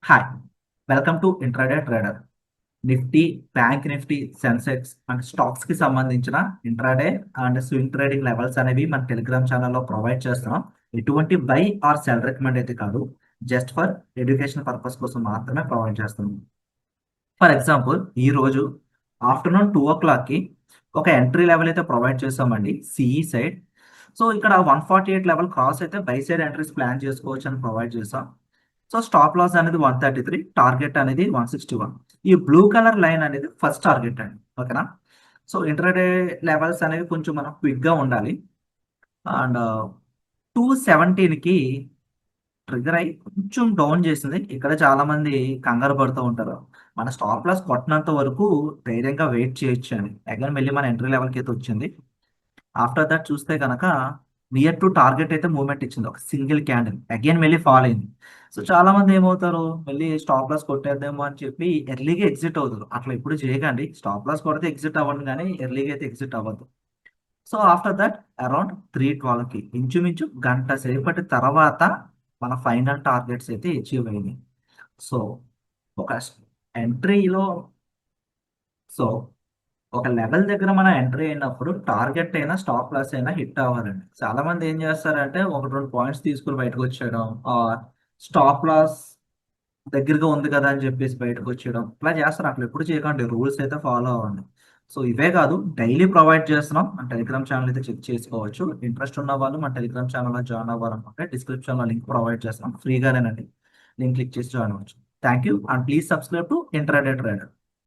Hi, welcome to intraday trader. Nifty, bank Nifty, Sensex and stocks కి సంబంధించిన intraday and swing trading levels అనేవి మన Telegram ఛానల్లో provide చేస్తున్నాం. ఎటువంటి బై ఆర్ సెల్ రికమెండ్ అయితే కాదు, జస్ట్ ఫర్ ఎడ్యుకేషన్ పర్పస్ కోసం మాత్రమే ప్రొవైడ్ చేస్తున్నాం. ఫర్ ఎగ్జాంపుల్, ఈ రోజు ఆఫ్టర్నూన్ 2 o'clock కి ఒక ఎంట్రీ లెవెల్ అయితే ప్రొవైడ్ చేస్తామండి, సిఈ సైడ్. సో ఇక్కడ 148 లెవెల్ క్రాస్ అయితే బై సైడ్ ఎంట్రీస్ ప్లాన్ చేసుకోవచ్చు అని ప్రొవైడ్ చేసాం. సో స్టాప్ లాస్ అనేది 133, టార్గెట్ అనేది 161. ఈ బ్లూ కలర్ లైన్ అనేది ఫస్ట్ టార్గెట్ అండి, ఓకేనా. సో ఇంటర్డే లెవెల్స్ అనేవి కొంచెం మనం క్విక్ గా ఉండాలి. అండ్ 217కి ట్రిగర్ అయ్యి కొంచెం డౌన్ చేసింది. ఇక్కడ చాలా మంది కంగారు పడుతూ ఉంటారు. మన స్టాప్ లాస్ కొట్టినంత వరకు ధైర్యంగా వెయిట్ చేయొచ్చు అని. అగైన్ మళ్ళీ మన ఎంట్రీ లెవెల్కి అయితే వచ్చింది. ఆఫ్టర్ దట్ చూస్తే కనుక నియర్ టు టార్గెట్ అయితే మూవ్మెంట్ ఇచ్చింది, ఒక సింగిల్ క్యాండిల్. అగైన్ మళ్ళీ ఫాల్ అయింది. సో చాలా మంది ఏమవుతారు, మళ్ళీ స్టాప్ లాస్ కొట్టేద్దామో అని చెప్పి ఎర్లీగా ఎగ్జిట్ అవుతారు. అట్లా ఎప్పుడు చేయకండి. స్టాప్ లాస్ కొడితే ఎగ్జిట్ అవ్వండి, కానీ ఎర్లీగా అయితే ఎగ్జిట్ అవ్వద్దు. సో ఆఫ్టర్ దట్ అరౌండ్ 312కి ఇంచుమించు గంట సేపటి తర్వాత మన ఫైనల్ టార్గెట్స్ అయితే అచీవ్ అయినాయి. సో ఒక ఎంట్రీలో సో ఒక లెవెల్ దగ్గర మనం ఎంట్రీ అయినప్పుడు టార్గెట్ అయినా స్టాప్ లాస్ అయినా హిట్ అవ్వాలండి. చాలా మంది ఏం చేస్తారంటే ఒకటి రెండు పాయింట్స్ తీసుకుని బయటకు వచ్చేయడం, ఆర్ స్టాప్ లాస్ దగ్గరగా ఉంది కదా అని చెప్పేసి బయటకు వచ్చేయడం, ఇట్లా చేస్తారు. అట్లా ఎప్పుడు చేయకండి, రూల్స్ అయితే ఫాలో అవ్వండి. సో ఇవే కాదు, డైలీ ప్రొవైడ్ చేస్తున్నాం. మన టెలిగ్రామ్ ఛానల్ అయితే చెక్ చేసుకోవచ్చు. ఇంట్రెస్ట్ ఉన్న వాళ్ళు మన టెలిగ్రామ్ ఛానల్లో జాయిన్ అవ్వాలనుకుంటే డిస్క్రిప్షన్లో లింక్ ప్రొవైడ్ చేస్తున్నాం, ఫ్రీగానేనండి. లింక్ క్లిక్ చేసి జాయిన్ అవ్వచ్చు. Thank you and please subscribe to intraday trader.